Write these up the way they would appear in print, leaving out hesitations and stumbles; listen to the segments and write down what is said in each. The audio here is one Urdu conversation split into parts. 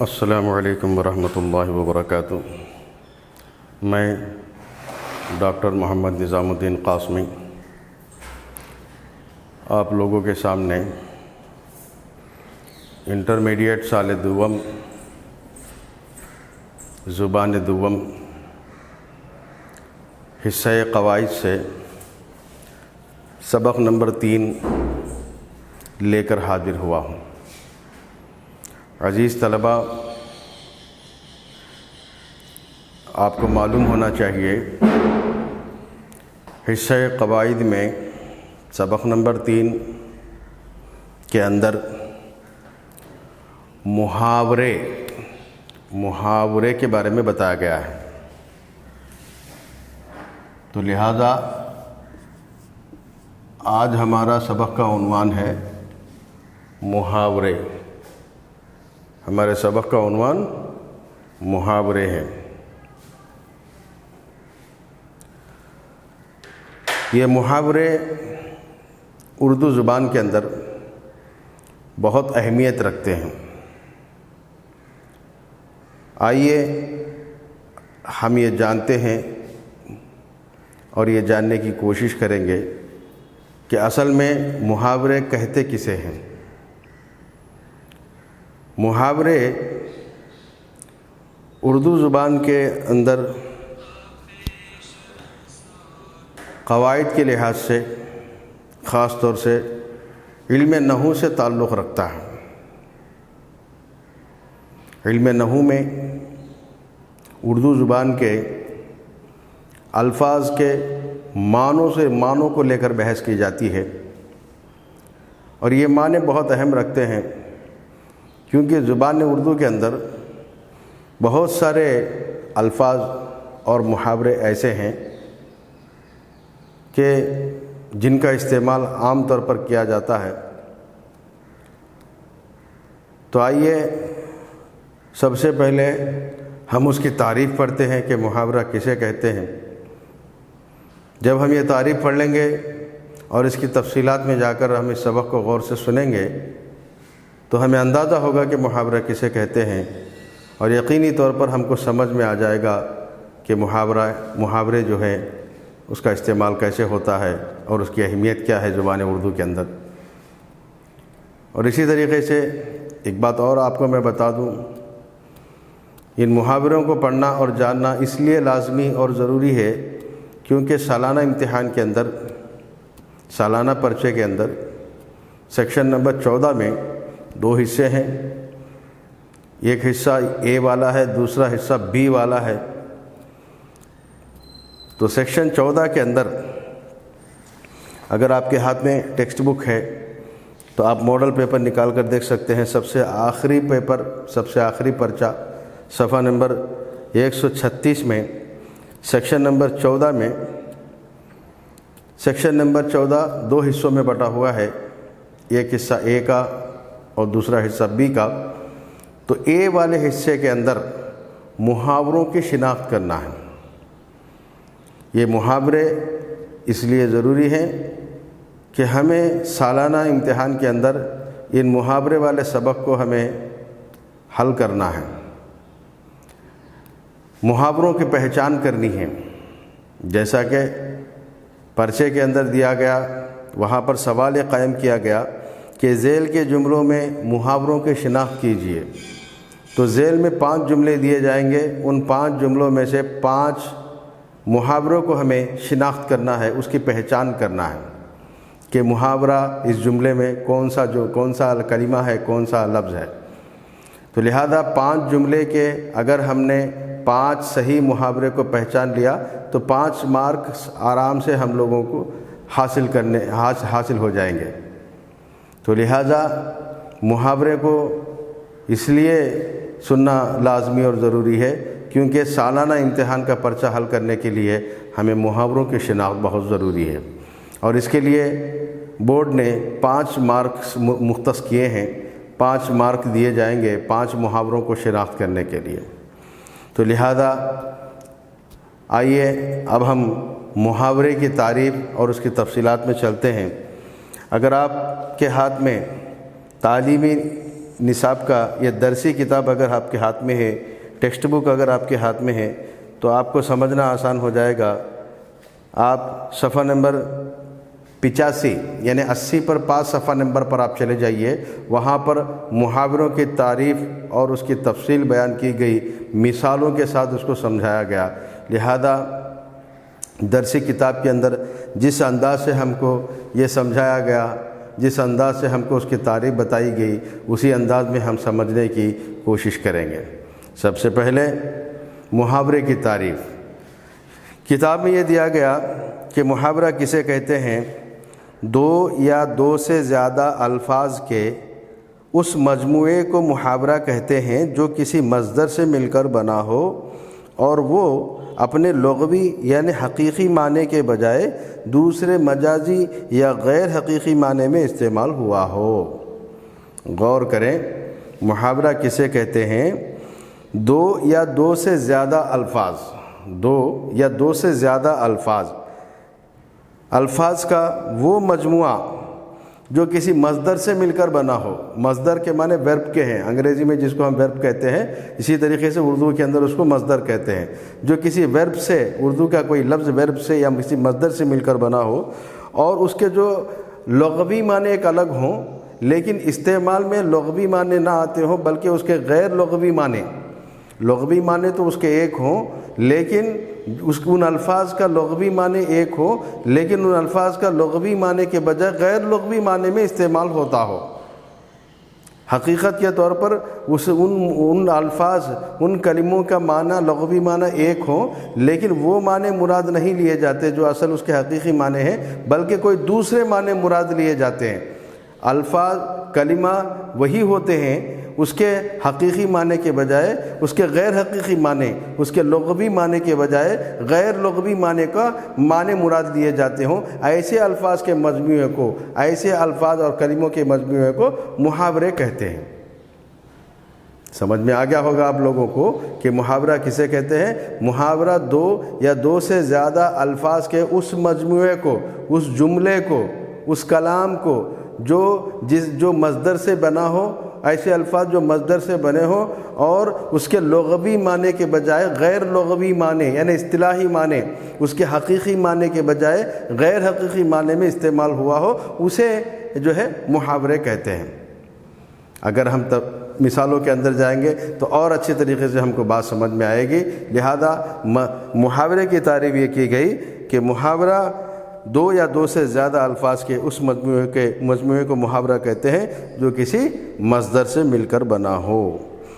السلام علیکم ورحمۃ اللہ وبرکاتہ۔ میں ڈاکٹر محمد نظام الدین قاسمی آپ لوگوں کے سامنے انٹرمیڈیٹ سال دوم زبان دوم حصہ قواعد سے سبق نمبر 3 لے کر حاضر ہوا ہوں۔ عزیز طلبہ، آپ کو معلوم ہونا چاہیے حصہ قواعد میں سبق نمبر 3 کے اندر محاورے کے بارے میں بتایا گیا ہے، تو لہذا آج ہمارا سبق کا عنوان ہے محاورے۔ ہمارے سبق کا عنوان محاورے ہے۔ یہ محاورے اردو زبان کے اندر بہت اہمیت رکھتے ہیں۔ آئیے ہم یہ جانتے ہیں اور یہ جاننے کی کوشش کریں گے کہ اصل میں محاورے کہتے کسے ہیں۔ محاورے اردو زبان کے اندر قواعد کے لحاظ سے خاص طور سے علم نحو سے تعلق رکھتا ہے۔ علم نحو میں اردو زبان کے الفاظ کے معنوں کو لے کر بحث کی جاتی ہے، اور یہ معنی بہت اہم رکھتے ہیں، کیونکہ زبان اردو کے اندر بہت سارے الفاظ اور محاورے ایسے ہیں کہ جن کا استعمال عام طور پر کیا جاتا ہے۔ تو آئیے سب سے پہلے ہم اس کی تعریف پڑھتے ہیں کہ محاورہ کسے کہتے ہیں۔ جب ہم یہ تعریف پڑھ لیں گے اور اس کی تفصیلات میں جا کر ہم اس سبق کو غور سے سنیں گے تو ہمیں اندازہ ہوگا کہ محاورہ کسے کہتے ہیں، اور یقینی طور پر ہم کو سمجھ میں آ جائے گا کہ محاورے جو ہیں اس کا استعمال کیسے ہوتا ہے اور اس کی اہمیت کیا ہے زبان اردو کے اندر۔ اور اسی طریقے سے ایک بات اور آپ کو میں بتا دوں، ان محاوروں کو پڑھنا اور جاننا اس لیے لازمی اور ضروری ہے کیونکہ سالانہ امتحان کے اندر، سالانہ پرچے کے اندر سیکشن نمبر 14 میں 2 حصے ہیں۔ ایک حصہ اے والا ہے، دوسرا حصہ بی والا ہے۔ تو سیکشن 14 کے اندر اگر آپ کے ہاتھ میں ٹیکسٹ بک ہے تو آپ ماڈل پیپر نکال کر دیکھ سکتے ہیں۔ سب سے آخری پرچہ صفحہ نمبر 136 میں سیکشن نمبر 14 میں، سیکشن نمبر 14 2 حصوں میں بٹا ہوا ہے، ایک حصہ اے کا اور دوسرا حصہ بی کا۔ تو اے والے حصے کے اندر محاوروں کی شناخت کرنا ہے۔ یہ محاورے اس لیے ضروری ہیں کہ ہمیں سالانہ امتحان کے اندر ان محاورے والے سبق کو ہمیں حل کرنا ہے، محاوروں کی پہچان کرنی ہے۔ جیسا کہ پرچے کے اندر دیا گیا، وہاں پر سوال قائم کیا گیا کہ ذیل کے جملوں میں محاوروں کی شناخت کیجیے۔ تو ذیل میں 5 جملے دیے جائیں گے، ان 5 جملوں میں سے 5 محاوروں کو ہمیں شناخت کرنا ہے، اس کی پہچان کرنا ہے کہ محاورہ اس جملے میں کون سا کلمہ ہے، کون سا لفظ ہے۔ تو لہذا 5 جملے کے اگر ہم نے 5 صحیح محاورے کو پہچان لیا تو 5 مارکس آرام سے ہم لوگوں کو حاصل ہو جائیں گے۔ تو لہذا محاورے کو اس لیے سننا لازمی اور ضروری ہے کیونکہ سالانہ امتحان کا پرچہ حل کرنے کے لیے ہمیں محاوروں کی شناخت بہت ضروری ہے، اور اس کے لیے بورڈ نے 5 مارکس مختص کیے ہیں، 5 مارک دیے جائیں گے 5 محاوروں کو شناخت کرنے کے لیے۔ تو لہذا آئیے اب ہم محاورے کی تعریف اور اس کی تفصیلات میں چلتے ہیں۔ اگر آپ کے ہاتھ میں تعلیمی نصاب کا یہ درسی کتاب اگر آپ کے ہاتھ میں ہے، ٹیکسٹ بک اگر آپ کے ہاتھ میں ہے تو آپ کو سمجھنا آسان ہو جائے گا۔ آپ صفحہ نمبر 85 یعنی 80 پر 5 صفحہ نمبر پر آپ چلے جائیے، وہاں پر محاوروں کی تعریف اور اس کی تفصیل بیان کی گئی، مثالوں کے ساتھ اس کو سمجھایا گیا۔ لہذا درسی کتاب کے اندر جس انداز سے ہم کو یہ سمجھایا گیا، جس انداز سے ہم کو اس کی تعریف بتائی گئی، اسی انداز میں ہم سمجھنے کی کوشش کریں گے۔ سب سے پہلے محاورے کی تعریف۔ کتاب میں یہ دیا گیا کہ محاورہ کسے کہتے ہیں؟ دو یا دو سے زیادہ الفاظ کے اس مجموعے کو محاورہ کہتے ہیں جو کسی مصدر سے مل کر بنا ہو اور وہ اپنے لغوی یعنی حقیقی معنی کے بجائے دوسرے مجازی یا غیر حقیقی معنی میں استعمال ہوا ہو۔ غور کریں، محاورہ کسے کہتے ہیں؟ دو یا دو سے زیادہ الفاظ، دو یا دو سے زیادہ الفاظ کا وہ مجموعہ جو کسی مصدر سے مل کر بنا ہو۔ مصدر کے معنی ورب کے ہیں، انگریزی میں جس کو ہم ورب کہتے ہیں، اسی طریقے سے اردو کے اندر اس کو مصدر کہتے ہیں۔ جو کسی ورب سے، اردو کا کوئی لفظ ورب سے یا کسی مصدر سے مل کر بنا ہو اور اس کے جو لغوی معنی ایک الگ ہوں لیکن استعمال میں لغوی معنی نہ آتے ہوں بلکہ اس کے غیر لغوی معنی تو اس کے ایک ہوں لیکن ان الفاظ کا لغوی معنی ایک ہو لیکن ان الفاظ کا لغوی معنی کے بجائے غیر لغوی معنی میں استعمال ہوتا ہو۔ حقیقت کے طور پر ان الفاظ، ان کلموں کا معنی، لغوی معنی ایک ہو لیکن وہ معنی مراد نہیں لیے جاتے جو اصل اس کے حقیقی معنی ہیں، بلکہ کوئی دوسرے معنی مراد لیے جاتے ہیں۔ الفاظ، کلمہ وہی ہوتے ہیں، اس کے حقیقی معنی کے بجائے اس کے غیر حقیقی معنی، اس کے لغوی معنی کے بجائے غیر لغوی معنی کا معنی مراد لیے جاتے ہوں۔ ایسے الفاظ کے مجموعے کو، ایسے الفاظ اور کلموں کے مجموعے کو محاورے کہتے ہیں۔ سمجھ میں آ گیا ہوگا آپ لوگوں کو کہ محاورہ کسے کہتے ہیں؟ محاورہ دو یا دو سے زیادہ الفاظ کے اس مجموعے کو، اس جملے کو، اس کلام کو جو مصدر سے بنا ہو، ایسے الفاظ جو مصدر سے بنے ہوں اور اس کے لغوی معنی کے بجائے غیر لغوی معنی یعنی اصطلاحی معنی، اس کے حقیقی معنی کے بجائے غیر حقیقی معنی میں استعمال ہوا ہو، اسے جو ہے محاورے کہتے ہیں۔ اگر ہم مثالوں کے اندر جائیں گے تو اور اچھی طریقے سے ہم کو بات سمجھ میں آئے گی۔ لہذا محاورے کی تعریف یہ کی گئی کہ محاورہ دو یا دو سے زیادہ الفاظ کے اس مجموعے کو محاورہ کہتے ہیں جو کسی مصدر سے مل کر بنا ہو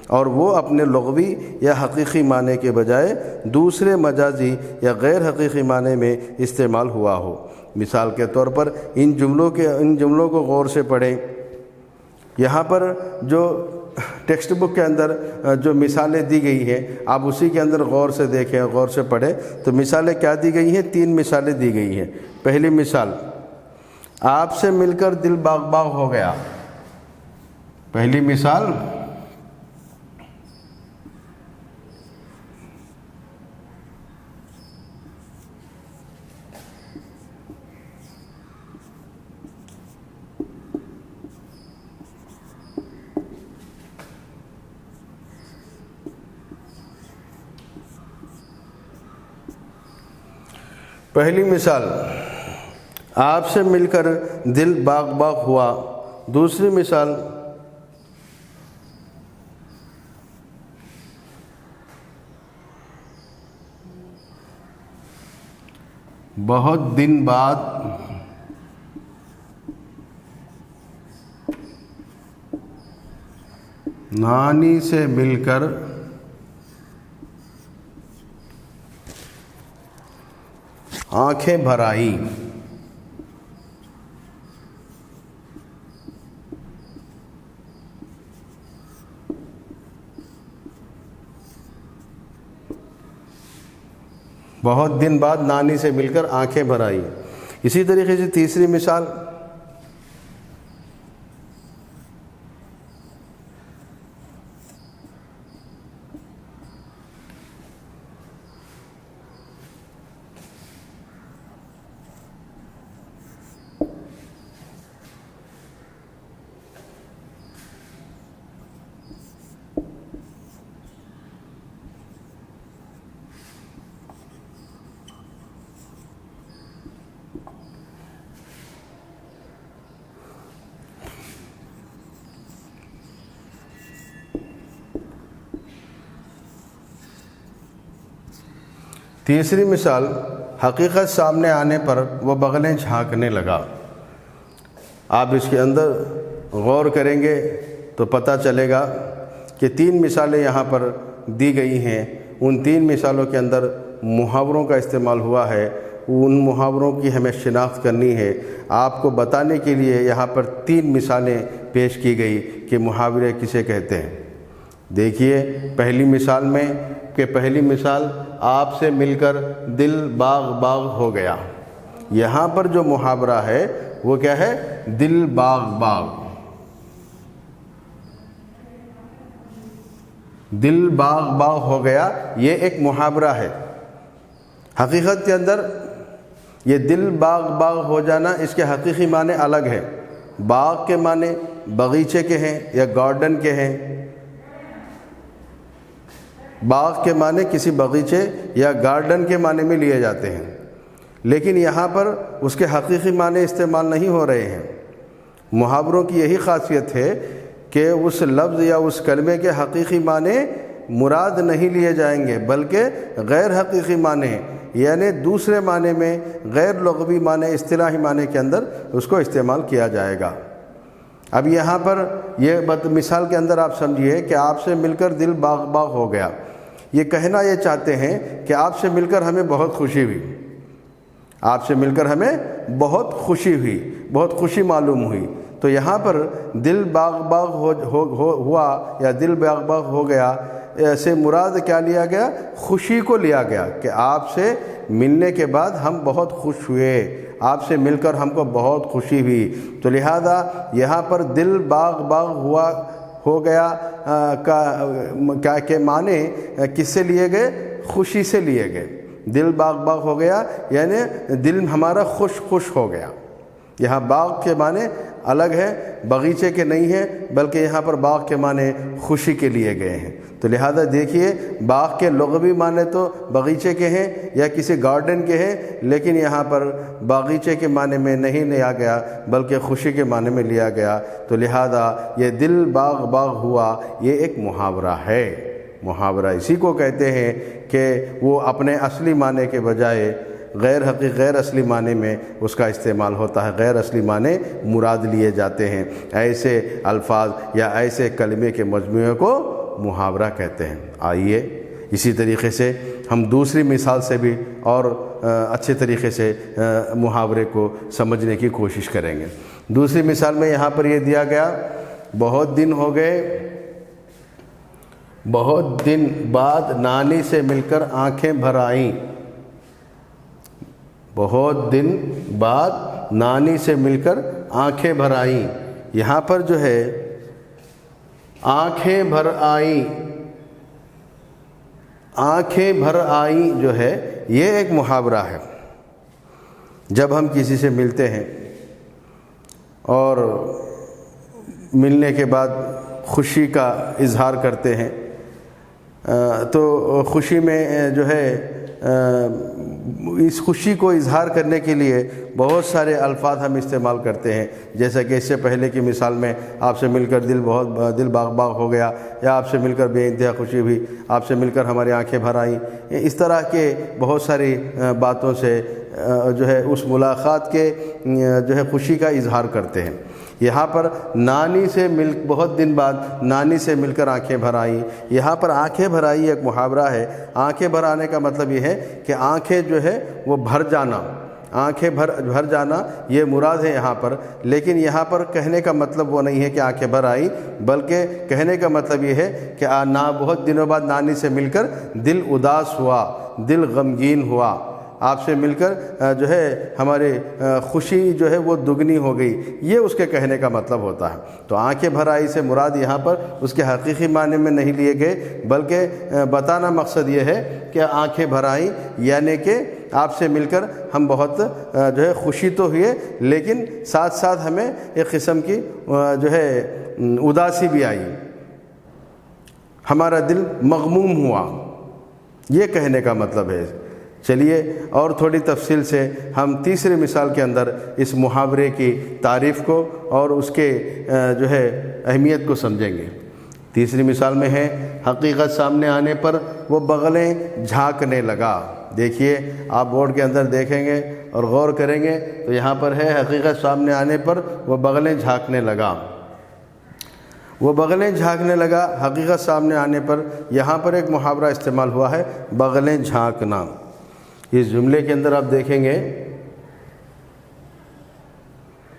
اور وہ اپنے لغوی یا حقیقی معنی کے بجائے دوسرے مجازی یا غیر حقیقی معنی میں استعمال ہوا ہو۔ مثال کے طور پر ان جملوں کو غور سے پڑھیں۔ یہاں پر جو ٹیکسٹ بک کے اندر جو مثالیں دی گئی ہیں آپ اسی کے اندر غور سے دیکھیں، غور سے پڑھیں تو مثالیں کیا دی گئی ہیں؟ 3 مثالیں دی گئی ہیں۔ پہلی مثال، آپ سے مل کر دل باغ باغ ہو گیا۔ پہلی مثال، آپ سے مل کر دل باغ باغ ہوا۔ دوسری مثال، بہت دن بعد نانی سے مل کر آنکھیں بھر آئی۔ بہت دن بعد نانی سے مل کر آنکھیں بھر آئی۔ اسی طریقے سے تیسری مثال، تیسری مثال، حقیقت سامنے آنے پر وہ بغلیں جھانکنے لگا۔ آپ اس کے اندر غور کریں گے تو پتہ چلے گا کہ 3 مثالیں یہاں پر دی گئی ہیں۔ ان 3 مثالوں کے اندر محاوروں کا استعمال ہوا ہے۔ ان محاوروں کی ہمیں شناخت کرنی ہے۔ آپ کو بتانے کے لیے یہاں پر 3 مثالیں پیش کی گئی کہ محاورے کسے کہتے ہیں۔ دیکھیے پہلی مثال میں کہ پہلی مثال، آپ سے مل کر دل باغ باغ ہو گیا۔ یہاں پر جو محاورہ ہے وہ کیا ہے؟ دل باغ باغ۔ دل باغ باغ ہو گیا، یہ ایک محاورہ ہے۔ حقیقت کے اندر یہ دل باغ باغ ہو جانا، اس کے حقیقی معنی الگ ہے۔ باغ کے معنی باغیچے کے ہیں یا گارڈن کے ہیں۔ باغ کے معنی کسی باغیچے یا گارڈن کے معنی میں لیے جاتے ہیں، لیکن یہاں پر اس کے حقیقی معنی استعمال نہیں ہو رہے ہیں۔ محاوروں کی یہی خاصیت ہے کہ اس لفظ یا اس کلمے کے حقیقی معنی مراد نہیں لیے جائیں گے، بلکہ غیر حقیقی معنی، یعنی دوسرے معنی میں، غیر لغوی معنی، اصطلاحی معنی کے اندر اس کو استعمال کیا جائے گا۔ اب یہاں پر یہ مثال کے اندر آپ سمجھیے کہ آپ سے مل کر دل باغ باغ ہو گیا۔ یہ کہنا یہ چاہتے ہیں کہ آپ سے مل کر ہمیں بہت خوشی ہوئی، آپ سے مل کر ہمیں بہت خوشی ہوئی، بہت خوشی معلوم ہوئی۔ تو یہاں پر دل باغ باغ ہوا یا دل باغ باغ ہو گیا سے مراد کیا لیا گیا؟ خوشی کو لیا گیا کہ آپ سے ملنے کے بعد ہم بہت خوش ہوئے، آپ سے مل کر ہم کو بہت خوشی ہوئی۔ تو لہذا یہاں پر دل باغ باغ ہو گیا کا کے معنی کس سے لیے گئے؟ خوشی سے لیے گئے۔ دل باغ باغ ہو گیا یعنی دل ہمارا خوش خوش ہو گیا۔ یہاں باغ کے معنی الگ ہے، باغیچے کے نہیں ہیں، بلکہ یہاں پر باغ کے معنی خوشی کے لیے گئے ہیں۔ تو لہذا دیکھیے باغ کے لغوی معنی تو باغیچے کے ہیں یا کسی گارڈن کے ہیں، لیکن یہاں پر باغیچے کے معنی میں نہیں لیا گیا بلکہ خوشی کے معنی میں لیا گیا۔ تو لہذا یہ دل باغ باغ ہوا، یہ ایک محاورہ ہے۔ محاورہ اسی کو کہتے ہیں کہ وہ اپنے اصلی معنی کے بجائے غیر اصلی معنی میں اس کا استعمال ہوتا ہے، غیر اصلی معنی مراد لیے جاتے ہیں۔ ایسے الفاظ یا ایسے کلمے کے مجموعے کو محاورہ کہتے ہیں۔ آئیے اسی طریقے سے ہم دوسری مثال سے بھی اور اچھے طریقے سے محاورے کو سمجھنے کی کوشش کریں گے۔ دوسری مثال میں یہاں پر یہ دیا گیا، بہت دن ہو گئے، بہت دن بعد نانی سے مل کر آنکھیں بھر آئیں۔ بہت دن بعد نانی سے مل کر آنکھیں بھر آئیں۔ یہاں پر جو ہے آنکھیں بھر آئیں، آنکھیں بھر آئیں جو ہے یہ ایک محاورہ ہے۔ جب ہم کسی سے ملتے ہیں اور ملنے کے بعد خوشی کا اظہار کرتے ہیں تو خوشی میں جو ہے اس خوشی کو اظہار کرنے کے لیے بہت سارے الفاظ ہم استعمال کرتے ہیں، جیسا کہ اس سے پہلے کی مثال میں آپ سے مل کر دل باغ باغ ہو گیا، یا آپ سے مل کر بے انتہا خوشی ہوئی، آپ سے مل کر ہماری آنکھیں بھر آئیں۔ اس طرح کے بہت ساری باتوں سے جو ہے اس ملاقات کے جو ہے خوشی کا اظہار کرتے ہیں۔ یہاں پر نانی سے بہت دن بعد نانی سے مل کر آنکھیں بھر آئیں، یہاں پر آنکھیں بھر آئی ایک محاورہ ہے۔ آنکھیں بھر آنے کا مطلب یہ ہے کہ آنکھیں جو ہے وہ بھر جانا، آنکھیں بھر جانا یہ مراد ہے یہاں پر، لیکن یہاں پر کہنے کا مطلب وہ نہیں ہے کہ آنکھیں بھر آئی، بلکہ کہنے کا مطلب یہ ہے کہ بہت دنوں بعد نانی سے مل کر دل اداس ہوا، دل غمگین ہوا، آپ سے مل کر جو ہے ہماری خوشی جو ہے وہ دگنی ہو گئی، یہ اس کے کہنے کا مطلب ہوتا ہے۔ تو آنکھیں بھر آئی سے مراد یہاں پر اس کے حقیقی معنی میں نہیں لیے گئے، بلکہ بتانا مقصد یہ ہے کہ آنکھیں بھر آئیں یعنی کہ آپ سے مل کر ہم بہت جو ہے خوشی تو ہوئے، لیکن ساتھ ساتھ ہمیں ایک قسم کی جو ہے اداسی بھی آئی، ہمارا دل مغموم ہوا، یہ کہنے کا مطلب ہے۔ چلیے اور تھوڑی تفصیل سے ہم تیسری مثال کے اندر اس محاورے کی تعریف کو اور اس کے جو ہے اہمیت کو سمجھیں گے۔ تیسری مثال میں ہے حقیقت سامنے آنے پر وہ بغلیں جھانکنے لگا۔ دیکھیے آپ بورڈ کے اندر دیکھیں گے اور غور کریں گے تو یہاں پر ہے حقیقت سامنے آنے پر وہ بغلیں جھانکنے لگا۔ وہ بغلیں جھانکنے لگا حقیقت سامنے آنے پر، یہاں پر ایک محاورہ استعمال ہوا ہے بغلیں جھانکنا۔ اس جملے کے اندر آپ دیکھیں گے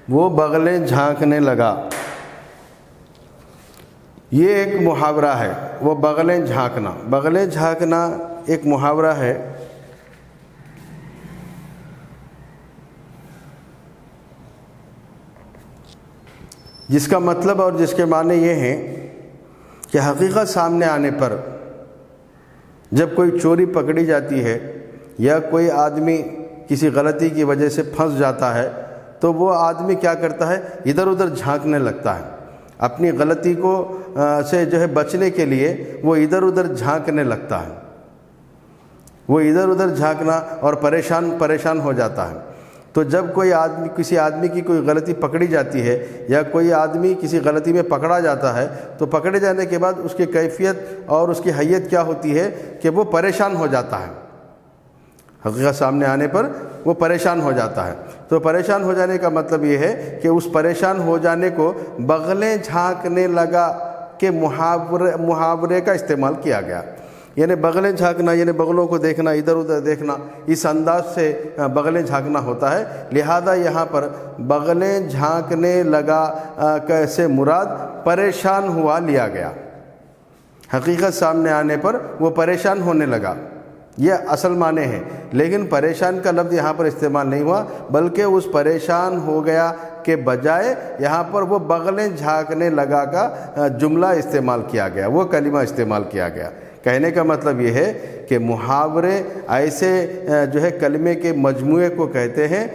وہ بغلیں جھانکنے لگا، یہ ایک محاورہ ہے۔ وہ بغلیں جھانکنا، بغلیں جھانکنا ایک محاورہ ہے۔ جس کا مطلب اور جس کے معنی یہ ہیں کہ حقیقت سامنے آنے پر جب کوئی چوری پکڑی جاتی ہے یا کوئی آدمی کسی غلطی کی وجہ سے پھنس جاتا ہے تو وہ آدمی کیا کرتا ہے، ادھر ادھر جھانکنے لگتا ہے۔ اپنی غلطی کو سے جو ہے بچنے کے لیے وہ ادھر ادھر جھانکنے لگتا ہے۔ وہ ادھر ادھر جھانکنا اور پریشان ہو جاتا ہے۔ تو جب کوئی آدمی کسی آدمی کی کوئی غلطی پکڑی جاتی ہے یا کوئی آدمی کسی غلطی میں پکڑا جاتا ہے تو پکڑے جانے کے بعد اس کی کیفیت اور اس کی حیت کیا ہوتی ہے کہ وہ پریشان ہو جاتا ہے۔ حقیقت سامنے آنے پر وہ پریشان ہو جاتا ہے۔ تو پریشان ہو جانے کا مطلب یہ ہے کہ اس پریشان ہو جانے کو بغلیں جھانکنے لگا کے محاورے کا استعمال کیا گیا۔ یعنی بغلیں جھانکنا یعنی بغلوں کو دیکھنا، ادھر ادھر دیکھنا، اس انداز سے بغلیں جھانکنا ہوتا ہے۔ لہذا یہاں پر بغلیں جھانکنے لگا کیسے مراد پریشان ہوا لیا گیا۔ حقیقت سامنے آنے پر وہ پریشان ہونے لگا، یہ اصل معنی ہے۔ لیکن پریشان کا لفظ یہاں پر استعمال نہیں ہوا، بلکہ اس پریشان ہو گیا کے بجائے یہاں پر وہ بغلیں جھانکنے لگا کا جملہ استعمال کیا گیا، وہ کلمہ استعمال کیا گیا۔ کہنے کا مطلب یہ ہے کہ محاورے ایسے جو ہے کلمے کے مجموعے کو کہتے ہیں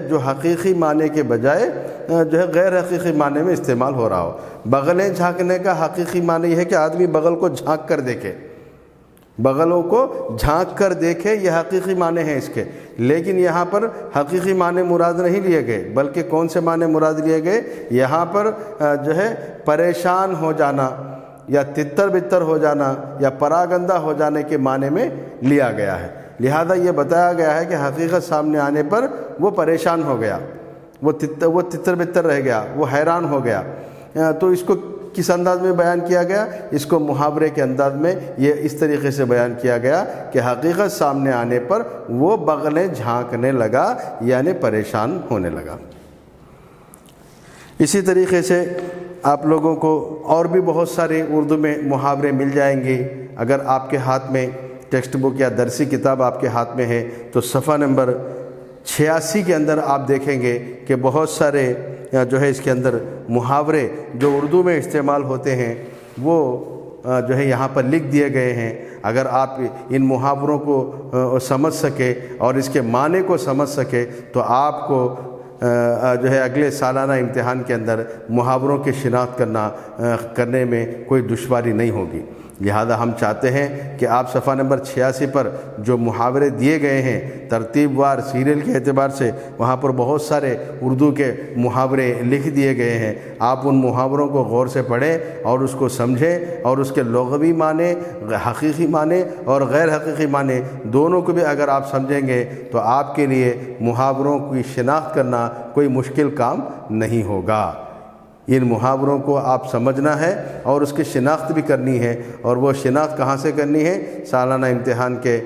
جو حقیقی معنی کے بجائے جو ہے غیر حقیقی معنی میں استعمال ہو رہا ہو۔ بغلیں جھانکنے کا حقیقی معنی یہ ہے کہ آدمی بغل کو جھانک کر دیکھے، بغلوں کو جھانک کر دیکھے، یہ حقیقی معنی ہیں اس کے۔ لیکن یہاں پر حقیقی معنی مراد نہیں لیے گئے، بلکہ کون سے معنی مراد لیے گئے؟ یہاں پر جو ہے پریشان ہو جانا یا تتر بتر ہو جانا یا پراگندہ ہو جانے کے معنی میں لیا گیا ہے۔ لہذا یہ بتایا گیا ہے کہ حقیقت سامنے آنے پر وہ پریشان ہو گیا، وہ تتر بتر رہ گیا، وہ حیران ہو گیا۔ تو اس کو کس انداز میں بیان کیا گیا؟ اس کو محاورے کے انداز میں یہ اس طریقے سے بیان کیا گیا کہ حقیقت سامنے آنے پر وہ بغلیں جھانکنے لگا یعنی پریشان ہونے لگا۔ اسی طریقے سے آپ لوگوں کو اور بھی بہت سارے اردو میں محاورے مل جائیں گے۔ اگر آپ کے ہاتھ میں ٹیکسٹ بک یا درسی کتاب آپ کے ہاتھ میں ہے تو صفحہ نمبر 86 کے اندر آپ دیکھیں گے کہ بہت سارے جو ہے اس کے اندر محاورے جو اردو میں استعمال ہوتے ہیں وہ جو ہے یہاں پر لکھ دیے گئے ہیں۔ اگر آپ ان محاوروں کو سمجھ سکے اور اس کے معنی کو سمجھ سکے تو آپ کو جو ہے اگلے سالانہ امتحان کے اندر محاوروں کی شناخت کرنے میں کوئی دشواری نہیں ہوگی۔ لہذا ہم چاہتے ہیں کہ آپ صفحہ نمبر 86 پر جو محاورے دیے گئے ہیں ترتیب وار سیریل کے اعتبار سے وہاں پر بہت سارے اردو کے محاورے لکھ دیے گئے ہیں۔ آپ ان محاوروں کو غور سے پڑھیں اور اس کو سمجھیں اور اس کے لغوی معنی، حقیقی معنی اور غیر حقیقی معنی دونوں کو بھی اگر آپ سمجھیں گے تو آپ کے لیے محاوروں کی شناخت کرنا کوئی مشکل کام نہیں ہوگا۔ ان محاوروں کو آپ سمجھنا ہے اور اس کی شناخت بھی کرنی ہے، اور وہ شناخت کہاں سے کرنی ہے؟ سالانہ امتحان کے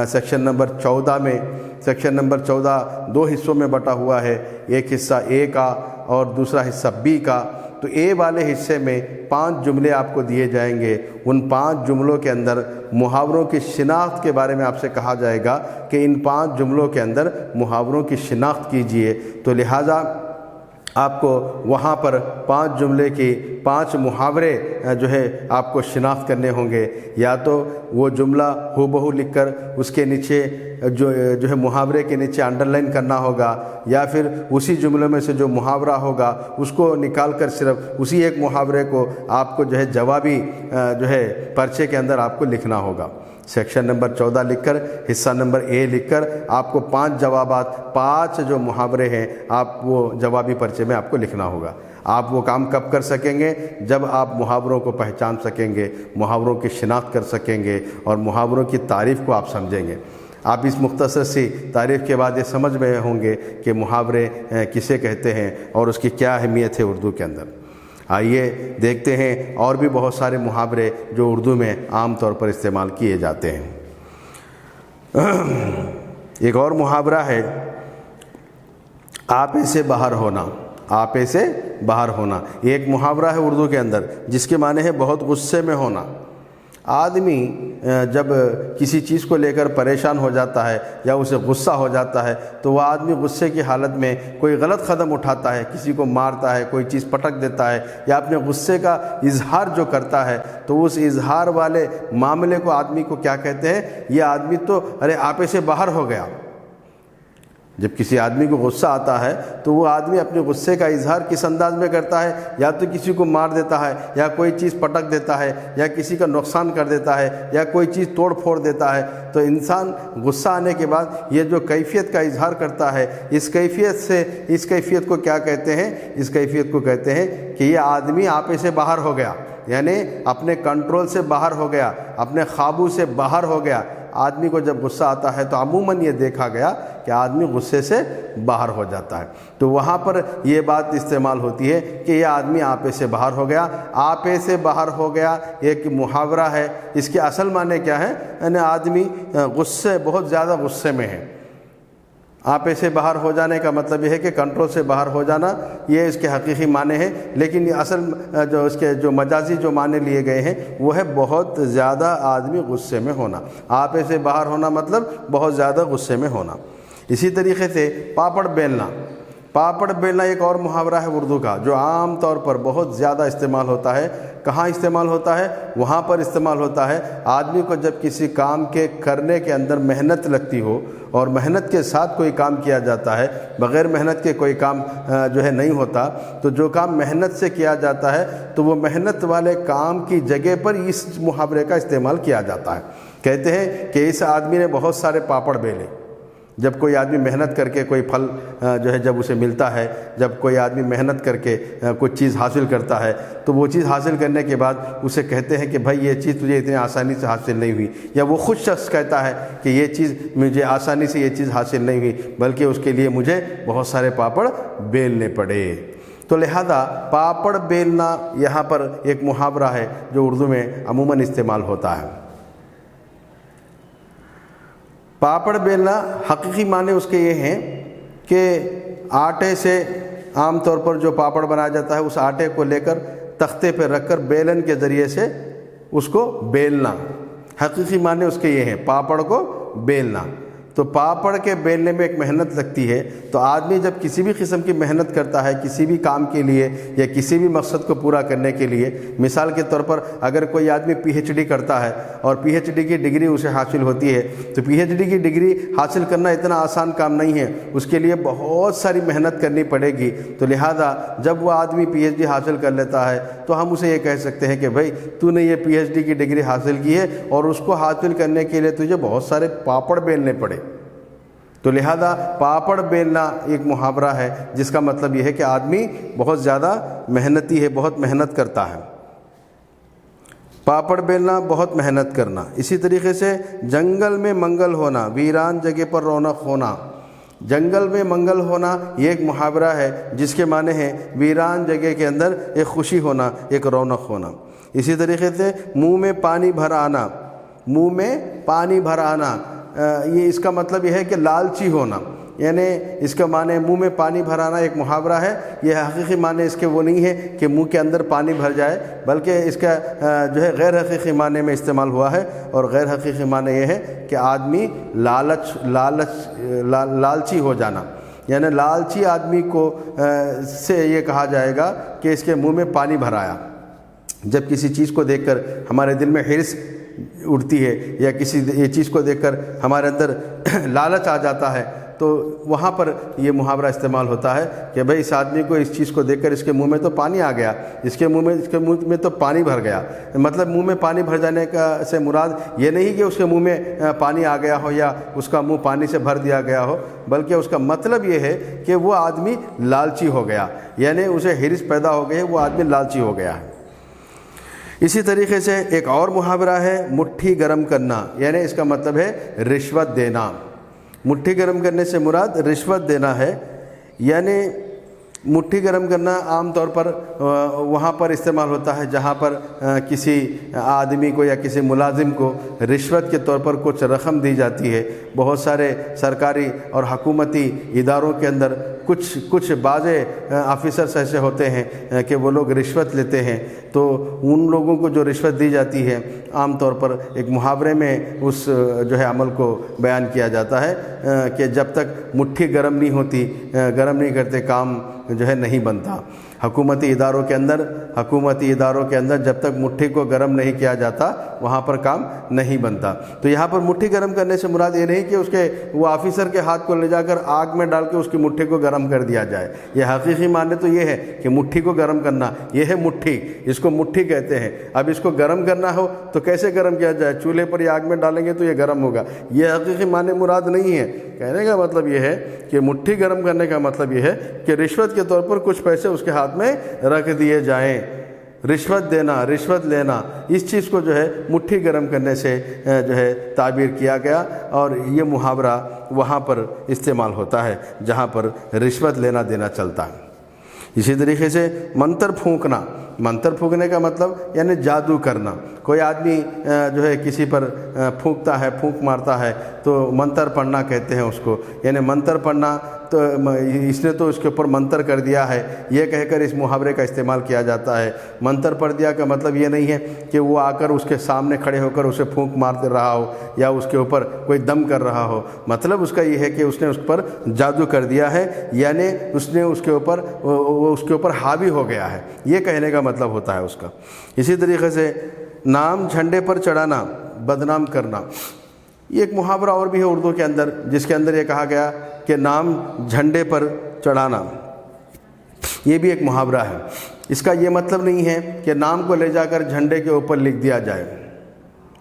سیکشن نمبر 14 میں۔ سیکشن نمبر 14 دو حصوں میں بٹا ہوا ہے، ایک حصہ اے کا اور دوسرا حصہ بی کا۔ تو اے والے حصے میں 5 جملے آپ کو دیے جائیں گے۔ ان 5 جملوں کے اندر محاوروں کی شناخت کے بارے میں آپ سے کہا جائے گا کہ ان 5 جملوں کے اندر محاوروں کی شناخت کیجئے۔ تو لہٰذا آپ کو وہاں پر 5 جملے کی 5 محاورے جو ہے آپ کو شناخت کرنے ہوں گے۔ یا تو وہ جملہ ہو بہو لکھ کر اس کے نیچے جو ہے محاورے کے نیچے انڈر لائن کرنا ہوگا، یا پھر اسی جملے میں سے جو محاورہ ہوگا اس کو نکال کر صرف اسی ایک محاورے کو آپ کو جو ہے جوابی جو ہے پرچے کے اندر آپ کو لکھنا ہوگا۔ سیکشن نمبر 14 لکھ کر، حصہ نمبر اے لکھ کر آپ کو 5 جوابات، 5 جو محاورے ہیں آپ وہ جوابی پرچے میں آپ کو لکھنا ہوگا۔ آپ وہ کام کب کر سکیں گے؟ جب آپ محاوروں کو پہچان سکیں گے، محاوروں کی شناخت کر سکیں گے اور محاوروں کی تعریف کو آپ سمجھیں گے۔ آپ اس مختصر سی تعریف کے بعد یہ سمجھ میں ہوں گے کہ محاورے کسے کہتے ہیں اور اس کی کیا اہمیت ہے اردو کے اندر۔ آئیے دیکھتے ہیں اور بھی بہت سارے محاورے جو اردو میں عام طور پر استعمال کیے جاتے ہیں۔ ایک اور محاورہ ہے آپے سے باہر ہونا۔ آپے سے باہر ہونا ایک محاورہ ہے اردو کے اندر جس کے معنی ہے بہت غصے میں ہونا۔ آدمی جب کسی چیز کو لے کر پریشان ہو جاتا ہے یا اسے غصہ ہو جاتا ہے تو وہ آدمی غصے کی حالت میں کوئی غلط قدم اٹھاتا ہے، کسی کو مارتا ہے، کوئی چیز پٹک دیتا ہے یا اپنے غصے کا اظہار جو کرتا ہے تو اس اظہار والے معاملے کو آدمی کو کیا کہتے ہیں؟ یہ آدمی تو آپے سے باہر ہو گیا۔ جب کسی آدمی کو غصہ آتا ہے تو وہ آدمی اپنے غصے کا اظہار کس انداز میں کرتا ہے؟ یا تو کسی کو مار دیتا ہے، یا کوئی چیز پٹک دیتا ہے، یا کسی کا نقصان کر دیتا ہے، یا کوئی چیز توڑ پھوڑ دیتا ہے۔ تو انسان غصہ آنے کے بعد یہ جو کیفیت کا اظہار کرتا ہے، اس کیفیت کو کیا کہتے ہیں؟ اس کیفیت کو کہتے ہیں کہ یہ آدمی آپے سے باہر ہو گیا، یعنی اپنے کنٹرول سے باہر ہو گیا، اپنے قابو سے باہر ہو گیا۔ آدمی کو جب غصہ آتا ہے تو عموماً یہ دیکھا گیا کہ آدمی غصے سے باہر ہو جاتا ہے، تو وہاں پر یہ بات استعمال ہوتی ہے کہ یہ آدمی آپے سے باہر ہو گیا۔ آپے سے باہر ہو گیا ایک محاورہ ہے، اس کے اصل معنی کیا ہے؟ یعنی آدمی بہت زیادہ غصے میں ہے۔ آپے سے باہر ہو جانے کا مطلب یہ ہے کہ کنٹرول سے باہر ہو جانا، یہ اس کے حقیقی معنی ہے، لیکن یہ اصل اس کے جو مجازی جو معنی لیے گئے ہیں وہ ہے بہت زیادہ آدمی غصے میں ہونا۔ آپے سے باہر ہونا مطلب بہت زیادہ غصے میں ہونا۔ اسی طریقے سے پاپڑ بیلنا۔ پاپڑ بیلنا ایک اور محاورہ ہے اردو کا جو عام طور پر بہت زیادہ استعمال ہوتا ہے۔ کہاں استعمال ہوتا ہے؟ وہاں پر استعمال ہوتا ہے آدمی کو جب کسی کام کے کرنے کے اندر محنت لگتی ہو اور محنت کے ساتھ کوئی کام کیا جاتا ہے، بغیر محنت کے کوئی کام جو ہے نہیں ہوتا، تو جو کام محنت سے کیا جاتا ہے تو وہ محنت والے کام کی جگہ پر اس محاورے کا استعمال کیا جاتا ہے۔ کہتے ہیں کہ اس آدمی نے بہت سارے پاپڑ بیلے۔ جب کوئی آدمی محنت کر کے کوئی پھل جو ہے جب اسے ملتا ہے، جب کوئی آدمی محنت کر کے کوئی چیز حاصل کرتا ہے تو وہ چیز حاصل کرنے کے بعد اسے کہتے ہیں کہ بھائی یہ چیز تجھے اتنی آسانی سے حاصل نہیں ہوئی، یا وہ خود شخص کہتا ہے کہ یہ چیز مجھے آسانی سے یہ چیز حاصل نہیں ہوئی بلکہ اس کے لیے مجھے بہت سارے پاپڑ بیلنے پڑے۔ تو لہذا پاپڑ بیلنا یہاں پر ایک محاورہ ہے جو اردو میں عموماً استعمال ہوتا ہے۔ پاپڑ بیلنا حقیقی معنی اس کے یہ ہیں کہ آٹے سے عام طور پر جو پاپڑ بنایا جاتا ہے اس آٹے کو لے کر تختے پہ رکھ کر بیلن کے ذریعے سے اس کو بیلنا، حقیقی معنی اس کے یہ ہیں پاپڑ کو بیلنا۔ تو پاپڑ کے بیلنے میں ایک محنت لگتی ہے، تو آدمی جب کسی بھی قسم کی محنت کرتا ہے کسی بھی کام کے لیے یا کسی بھی مقصد کو پورا کرنے کے لیے، مثال کے طور پر اگر کوئی آدمی پی ایچ ڈی کرتا ہے اور پی ایچ ڈی کی ڈگری اسے حاصل ہوتی ہے تو پی ایچ ڈی کی ڈگری حاصل کرنا اتنا آسان کام نہیں ہے، اس کے لیے بہت ساری محنت کرنی پڑے گی۔ تو لہذا جب وہ آدمی پی ایچ ڈی حاصل کر لیتا ہے تو ہم اسے یہ کہہ سکتے ہیں کہ بھائی تو نے یہ پی ایچ ڈی کی ڈگری حاصل کی ہے اور اس کو حاصل کرنے کے لیے تجھے بہت سارے پاپڑ بیلنے پڑے۔ تو لہذا پاپڑ بیلنا ایک محاورہ ہے جس کا مطلب یہ ہے کہ آدمی بہت زیادہ محنتی ہے، بہت محنت کرتا ہے۔ پاپڑ بیلنا، بہت محنت کرنا۔ اسی طریقے سے جنگل میں منگل ہونا، ویران جگہ پر رونق ہونا۔ جنگل میں منگل ہونا یہ ایک محاورہ ہے جس کے معنی ہے ویران جگہ کے اندر ایک خوشی ہونا، ایک رونق ہونا۔ اسی طریقے سے منہ میں پانی بھر آنا۔ منہ میں پانی بھر آنا، یہ اس کا مطلب یہ ہے کہ لالچی ہونا، یعنی اس کا معنی منہ میں پانی بھر آنا ایک محاورہ ہے۔ یہ حقیقی معنی اس کے وہ نہیں ہے کہ منہ کے اندر پانی بھر جائے، بلکہ اس کا جو ہے غیر حقیقی معنی میں استعمال ہوا ہے، اور غیر حقیقی معنی یہ ہے کہ آدمی لالچی ہو جانا، یعنی لالچی آدمی کو سے یہ کہا جائے گا کہ اس کے منہ میں پانی بھر آیا۔ جب کسی چیز کو دیکھ کر ہمارے دل میں حرص اٹھتی ہے یا کسی یہ چیز کو دیکھ کر ہمارے اندر لالچ آ جاتا ہے، تو وہاں پر یہ محاورہ استعمال ہوتا ہے کہ بھئی اس آدمی کو اس چیز کو دیکھ کر اس کے منہ میں تو پانی آ گیا، اس کے منہ میں تو پانی بھر گیا۔ مطلب منہ میں پانی بھر جانے کا سے مراد یہ نہیں کہ اس کے منہ میں پانی آ گیا ہو یا اس کا منہ پانی سے بھر دیا گیا ہو، بلکہ اس کا مطلب یہ ہے کہ وہ آدمی لالچی ہو گیا، یعنی اسے حرص پیدا ہو گئی ہے، وہ آدمی لالچی ہو گیا ہے۔ اسی طریقے سے ایک اور محاورہ ہے مٹھی گرم کرنا، یعنی اس کا مطلب ہے رشوت دینا۔ مٹھی گرم کرنے سے مراد رشوت دینا ہے، یعنی مٹھی گرم کرنا عام طور پر وہاں پر استعمال ہوتا ہے جہاں پر کسی آدمی کو یا کسی ملازم کو رشوت کے طور پر کچھ رقم دی جاتی ہے۔ بہت سارے سرکاری اور حکومتی اداروں کے اندر کچھ بعض آفیسرس ایسے ہوتے ہیں کہ وہ لوگ رشوت لیتے ہیں، تو ان لوگوں کو جو رشوت دی جاتی ہے عام طور پر ایک محاورے میں اس جو ہے عمل کو بیان کیا جاتا ہے کہ جب تک مٹھی گرم نہیں ہوتی، گرم نہیں کرتے کام جو ہے نہیں بنتا۔ حکومتی اداروں کے اندر جب تک مٹھی کو گرم نہیں کیا جاتا وہاں پر کام نہیں بنتا۔ تو یہاں پر مٹھی گرم کرنے سے مراد یہ نہیں کہ وہ آفیسر کے ہاتھ کو لے جا کر آگ میں ڈال کے اس کی مٹھی کو گرم کر دیا جائے۔ یہ حقیقی معنی تو یہ ہے کہ مٹھی کو گرم کرنا، یہ ہے مٹھی، اس کو مٹھی کہتے ہیں۔ اب اس کو گرم کرنا ہو تو کیسے گرم کیا جائے؟ چولہے پر یا آگ میں ڈالیں گے تو یہ گرم ہوگا۔ یہ حقیقی معنی مراد نہیں ہے۔ کہنے کا مطلب یہ ہے کہ مٹھی گرم کرنے کا مطلب یہ ہے کہ رشوت کے طور پر کچھ پیسے اس کے ہاتھ میں رکھ دیے جائیں۔ رشوت دینا، رشوت لینا، اس چیز کو جو ہے مٹھی گرم کرنے سے جو ہے تعبیر کیا گیا، اور یہ محاورہ وہاں پر استعمال ہوتا ہے جہاں پر رشوت لینا دینا چلتا ہے۔ اسی طریقے سے منتر پھونکنا، منتر پھونکنے کا مطلب یعنی جادو کرنا۔ کوئی آدمی جو ہے کسی پر پھونکتا ہے، پھونک مارتا ہے تو منتر پڑھنا کہتے ہیں اس کو، یعنی منتر پڑھنا تو اس نے تو اس کے اوپر منتر کر دیا ہے، یہ کہہ کر اس محاورے کا استعمال کیا جاتا ہے۔ منتر پڑھ دیا کا مطلب یہ نہیں ہے کہ وہ آ کر اس کے سامنے کھڑے ہو کر اسے پھونک مار رہا ہو یا اس کے اوپر کوئی دم کر رہا ہو، مطلب اس کا یہ ہے کہ اس نے اس پر جادو کر دیا ہے، یعنی اس نے اس کے اوپر حاوی ہو گیا ہے، یہ کہنے کا مطلب ہوتا ہے اس کا۔ اسی طریقے سے نام جھنڈے پر چڑھانا، بدنام کرنا، یہ ایک محاورہ اور بھی ہے اردو کے اندر، جس کے اندر یہ کہا گیا کہ نام جھنڈے پر چڑھانا، یہ بھی ایک محاورہ ہے۔ اس کا یہ مطلب نہیں ہے کہ نام کو لے جا کر جھنڈے کے اوپر لکھ دیا جائے،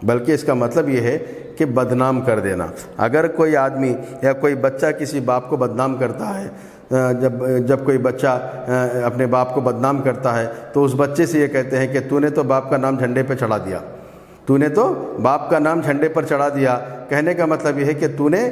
بلکہ اس کا مطلب یہ ہے کہ بدنام کر دینا۔ اگر کوئی آدمی یا کوئی بچہ کسی باپ کو بدنام کرتا ہے، جب کوئی بچہ اپنے باپ کو بدنام کرتا ہے تو اس بچے سے یہ کہتے ہیں کہ تو نے تو باپ کا نام جھنڈے پہ چڑھا دیا، تو نے تو باپ کا نام جھنڈے پر چڑھا دیا۔ کہنے کا مطلب یہ ہے کہ تو نے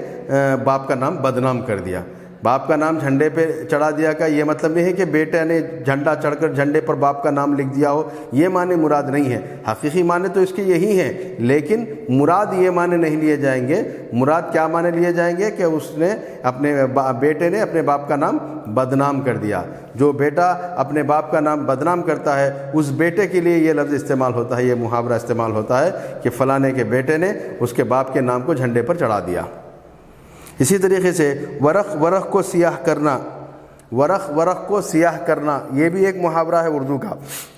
باپ کا نام بدنام کر دیا۔ باپ کا نام جھنڈے پہ چڑھا دیا کا یہ مطلب نہیں ہے کہ بیٹے نے جھنڈا چڑھ کر جھنڈے پر باپ کا نام لکھ دیا ہو، یہ معنی مراد نہیں ہے۔ حقیقی معنی تو اس کے یہی ہیں، لیکن مراد یہ معنی نہیں لیے جائیں گے۔ مراد کیا معنی لیے جائیں گے کہ اس نے اپنے بیٹے نے اپنے باپ کا نام بدنام کر دیا۔ جو بیٹا اپنے باپ کا نام بدنام کرتا ہے اس بیٹے کے لیے یہ لفظ استعمال ہوتا ہے، یہ محاورہ استعمال ہوتا ہے کہ فلانے کے بیٹے نے اس کے باپ کے نام کو جھنڈے پر چڑھا دیا۔ اسی طریقے سے ورق کو سیاہ کرنا، ورق کو سیاہ کرنا، یہ بھی ایک محاورہ ہے اردو کا۔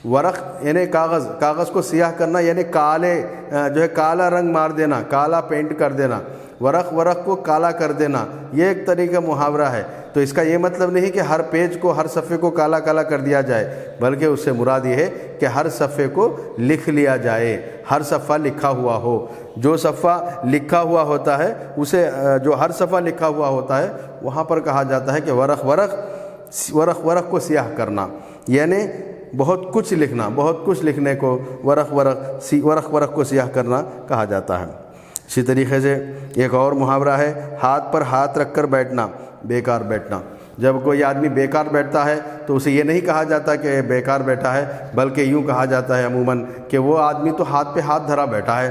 ورق یعنی کاغذ کو سیاہ کرنا، یعنی کالا رنگ مار دینا، کالا پینٹ کر دینا۔ ورق کو کالا کر دینا، یہ ایک طریقہ محاورہ ہے۔ تو اس کا یہ مطلب نہیں کہ ہر پیج کو، ہر صفحے کو کالا کر دیا جائے، بلکہ اس سے مراد یہ ہے کہ ہر صفحے کو لکھ لیا جائے، ہر صفحہ لکھا ہوا ہو۔ جو صفحہ لکھا ہوا ہوتا ہے اسے، جو ہر صفحہ لکھا ہوا ہوتا ہے وہاں پر کہا جاتا ہے کہ ورق کو سیاہ کرنا، یعنی بہت کچھ لکھنا، بہت کچھ لکھنے کو ورق کو سیاہ کرنا کہا جاتا ہے۔ اسی طریقے سے ایک اور محاورہ ہے ہاتھ پر ہاتھ رکھ کر بیٹھنا، بیکار بیٹھنا۔ جب کوئی آدمی بیکار بیٹھتا ہے تو اسے یہ نہیں کہا جاتا کہ بیکار بیٹھا ہے، بلکہ یوں کہا جاتا ہے عموماً کہ وہ آدمی تو ہاتھ پہ ہاتھ دھرا بیٹھا ہے۔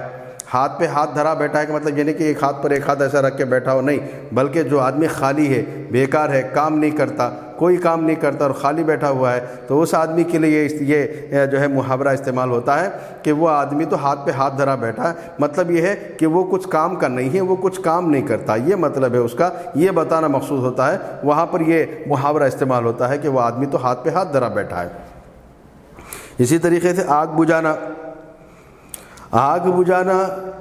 ہاتھ پہ ہاتھ دھرا بیٹھا ہے کہ مطلب یہ نہیں کہ ایک ہاتھ پر ایک ہاتھ ایسا رکھ کے بیٹھا ہو، نہیں، بلکہ جو آدمی خالی ہے، بیکار ہے، کام نہیں کرتا، کوئی کام نہیں کرتا اور خالی بیٹھا ہوا ہے، تو اس آدمی کے لیے یہ جو ہے محاورہ استعمال ہوتا ہے کہ وہ آدمی تو ہاتھ پہ ہاتھ دھرا بیٹھا ہے۔ مطلب یہ ہے کہ وہ کچھ کام کا نہیں ہے، وہ کچھ کام نہیں کرتا، یہ مطلب ہے اس کا، یہ بتانا مقصود ہوتا ہے۔ وہاں پر یہ محاورہ استعمال ہوتا ہے کہ وہ آدمی تو ہاتھ پہ ہاتھ دھرا بیٹھا ہے۔ اسی طریقے سے آگ بجھانا، آگ بجھانا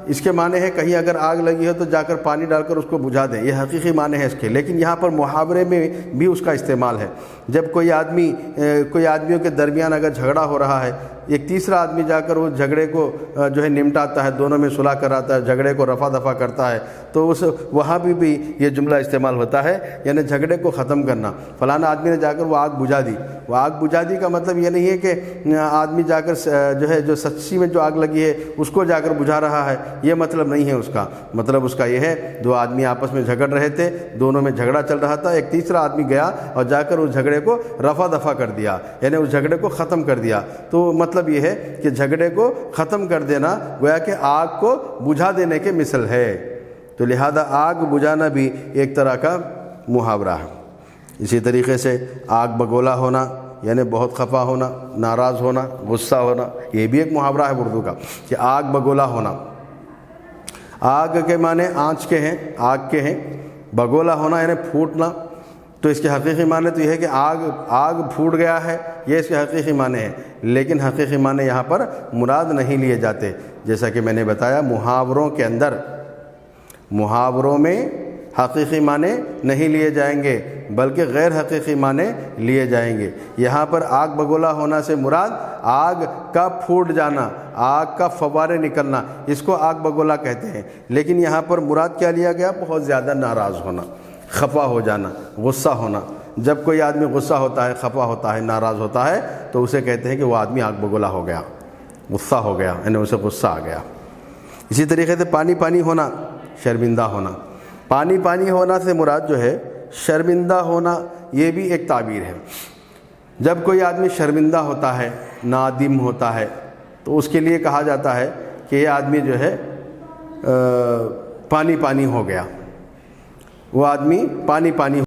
اس کے معنی ہے کہیں اگر آگ لگی ہے تو جا کر پانی ڈال کر اس کو بجھا دیں، یہ حقیقی معنی ہے اس کے، لیکن یہاں پر محاورے میں بھی اس کا استعمال ہے۔ جب کوئی آدمیوں کے درمیان اگر جھگڑا ہو رہا ہے، ایک تیسرا آدمی جا کر اس جھگڑے کو جو ہے نمٹاتا ہے، دونوں میں صلح کراتا ہے، جھگڑے کو رفع دفع کرتا ہے، تو وہاں بھی یہ جملہ استعمال ہوتا ہے، یعنی جھگڑے کو ختم کرنا۔ فلانا آدمی نے جا کر وہ آگ بجھا دی۔ وہ آگ بجھا دی کا مطلب یہ نہیں ہے کہ آدمی جا کر جو سچی میں جو آگ لگی ہے اس کو جا کر بجھا رہا ہے، یہ مطلب نہیں ہے اس کا۔ مطلب اس کا یہ ہے دو آدمی آپس میں جھگڑ رہے تھے، دونوں میں جھگڑا چل رہا تھا، ایک تیسرا آدمی گیا اور جا کر اس جھگڑے کو رفع دفع کر دیا، یعنی اس جھگڑے کو ختم کر دیا۔ تو مطلب یہ ہے کہ جھگڑے کو ختم کر دینا گویا کہ آگ کو بجھا دینے کے مثل ہے۔ تو لہذا آگ بجھانا بھی ایک طرح کا محاورہ ہے۔ اسی طریقے سے آگ بگولا ہونا یعنی بہت خفا ہونا، ناراض ہونا، غصہ ہونا، یہ بھی ایک محاورہ ہے اردو کا کہ آگ بگولا ہونا۔ آگ کے معنی آنچ کے ہیں، آگ کے ہیں، بگولا ہونا یعنی پھوٹنا۔ تو اس کے حقیقی معنی تو یہ ہے کہ آگ پھوٹ گیا ہے، یہ اس کے حقیقی معنی ہے، لیکن حقیقی معنی یہاں پر مراد نہیں لیے جاتے۔ جیسا کہ میں نے بتایا محاوروں میں حقیقی معنی نہیں لیے جائیں گے بلکہ غیر حقیقی معنی لیے جائیں گے۔ یہاں پر آگ بگولا ہونا سے مراد آگ کا پھوٹ جانا، آگ کا فوارے نکلنا، اس کو آگ بگولا کہتے ہیں۔ لیکن یہاں پر مراد کیا لیا گیا؟ بہت زیادہ ناراض ہونا، خفا ہو جانا، غصہ ہونا۔ جب کوئی آدمی غصہ ہوتا ہے، خفا ہوتا ہے، ناراض ہوتا ہے تو اسے کہتے ہیں کہ وہ آدمی آگ بگولا ہو گیا، غصہ ہو گیا، یعنی اسے غصہ آ گیا۔ اسی طریقے سے پانی ہونا، شرمندہ ہونا۔ پانی ہونا سے مراد جو ہے شرمندہ ہونا، یہ بھی ایک تعبیر ہے۔ جب کوئی آدمی شرمندہ ہوتا ہے، نادم ہوتا ہے، تو اس کے لیے کہا جاتا ہے کہ یہ آدمی جو ہے پانی ہو گیا، وہ آدمی پانی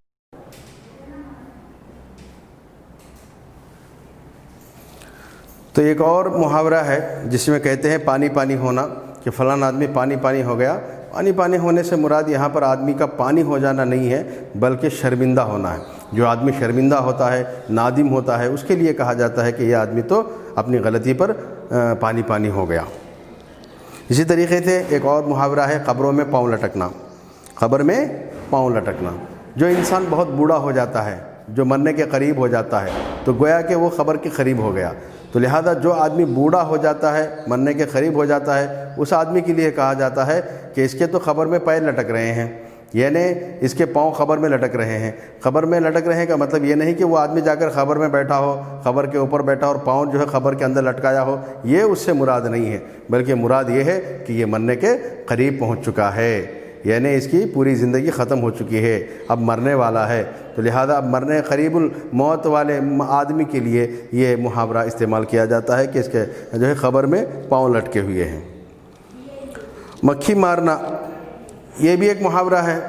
تو ایک اور محاورہ ہے جس میں کہتے ہیں پانی ہونا، کہ فلاں آدمی پانی ہو گیا۔ پانی ہونے سے مراد یہاں پر آدمی کا پانی ہو جانا نہیں ہے بلکہ شرمندہ ہونا ہے۔ جو آدمی شرمندہ ہوتا ہے، نادم ہوتا ہے، اس کے لیے کہا جاتا ہے کہ یہ آدمی تو اپنی غلطی پر پانی ہو گیا۔ اسی طریقے سے ایک اور محاورہ ہے قبروں میں پاؤں لٹکنا۔ قبر میں پاؤں لٹکنا، جو انسان بہت بوڑھا ہو جاتا ہے، جو مرنے کے قریب ہو جاتا ہے، تو گویا کہ وہ قبر کے قریب ہو گیا۔ تو لہذا جو آدمی بوڑھا ہو جاتا ہے، مرنے کے قریب ہو جاتا ہے، اس آدمی کے لیے کہا جاتا ہے کہ اس کے تو قبر میں پیر لٹک رہے ہیں، یعنی اس کے پاؤں قبر میں لٹک رہے ہیں۔ قبر میں لٹک رہے ہیں کا مطلب یہ نہیں کہ وہ آدمی جا کر قبر میں بیٹھا ہو، قبر کے اوپر بیٹھا اور پاؤں جو ہے قبر کے اندر لٹکایا ہو، یہ اس سے مراد نہیں ہے، بلکہ مراد یہ ہے کہ یہ مرنے کے قریب پہنچ چکا ہے، یعنی اس کی پوری زندگی ختم ہو چکی ہے، اب مرنے والا ہے۔ تو لہذا اب مرنے قریب الموت والے آدمی کے لیے یہ محاورہ استعمال کیا جاتا ہے کہ اس کے جو ہے قبر میں پاؤں لٹکے ہوئے ہیں۔ مکھی مارنا، یہ بھی ایک محاورہ ہے۔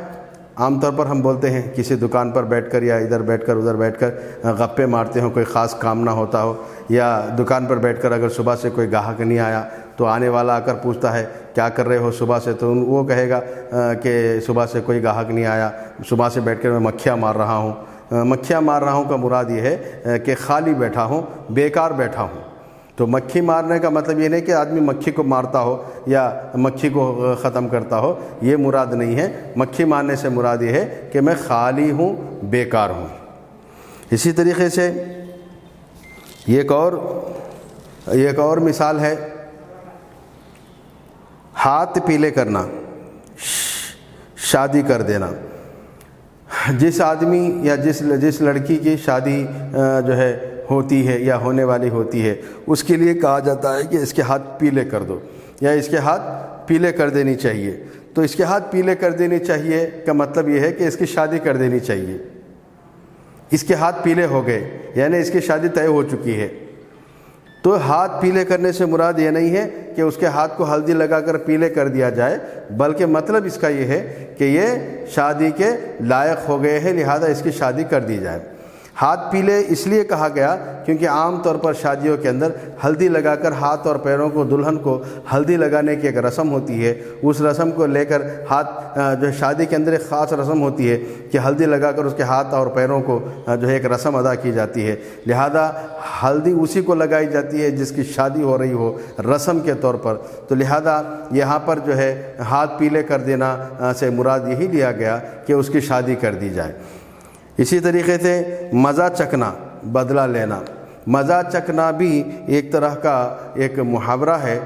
عام طور پر ہم بولتے ہیں کسی دکان پر بیٹھ کر یا ادھر بیٹھ کر ادھر بیٹھ کر غپے مارتے ہوں، کوئی خاص کام نہ ہوتا ہو، یا دکان پر بیٹھ کر اگر صبح سے کوئی گاہک نہیں آیا تو آنے والا آ کر پوچھتا ہے کیا کر رہے ہو صبح سے، تو وہ کہے گا کہ صبح سے کوئی گاہک نہیں آیا، صبح سے بیٹھ کر میں مکھیاں مار رہا ہوں۔ مکھیاں مار رہا ہوں کا مراد یہ ہے کہ خالی بیٹھا ہوں، بیکار بیٹھا ہوں۔ تو مکھی مارنے کا مطلب یہ نہیں کہ آدمی مکھی کو مارتا ہو یا مکھی کو ختم کرتا ہو، یہ مراد نہیں ہے۔ مکھی مارنے سے مراد یہ ہے کہ میں خالی ہوں، بیکار ہوں۔ اسی طریقے سے ایک اور مثال ہے ہاتھ پیلے کرنا، شادی کر دینا۔ جس آدمی یا جس لڑکی کی شادی جو ہے ہوتی ہے یا ہونے والی ہوتی ہے، اس کے لیے کہا جاتا ہے کہ اس کے ہاتھ پیلے کر دو یا اس کے ہاتھ پیلے کر دینی چاہیے۔ تو اس کے ہاتھ پیلے کر دینی چاہیے کا مطلب یہ ہے کہ اس کی شادی کر دینی چاہیے۔ اس کے ہاتھ پیلے ہو گئے یعنی اس کی شادی طے ہو چکی ہے۔ تو ہاتھ پیلے کرنے سے مراد یہ نہیں ہے کہ اس کے ہاتھ کو ہلدی لگا کر پیلے کر دیا جائے، بلکہ مطلب اس کا یہ ہے کہ یہ شادی کے لائق ہو گئے ہیں، لہذا اس کی شادی کر دی جائے۔ ہاتھ پیلے اس لیے کہا گیا کیونکہ عام طور پر شادیوں کے اندر ہلدی لگا کر ہاتھ اور پیروں کو دلہن کو ہلدی لگانے کی ایک رسم ہوتی ہے. اس رسم کو لے کر ہاتھ جو شادی کے اندر ایک خاص رسم ہوتی ہے کہ ہلدی لگا کر اس کے ہاتھ اور پیروں کو جو ہے ایک رسم ادا کی جاتی ہے. لہذا ہلدی اسی کو لگائی جاتی ہے جس کی شادی ہو رہی ہو رسم کے طور پر. تو لہذا یہاں پر جو ہے ہاتھ پیلے کر دینا سے مراد یہی لیا گیا کہ اس کی شادی کر دی جائے. اسی طریقے سے مزہ چکھنا، بدلہ لینا. مزہ چکھنا بھی ایک طرح کا ایک محاورہ ہے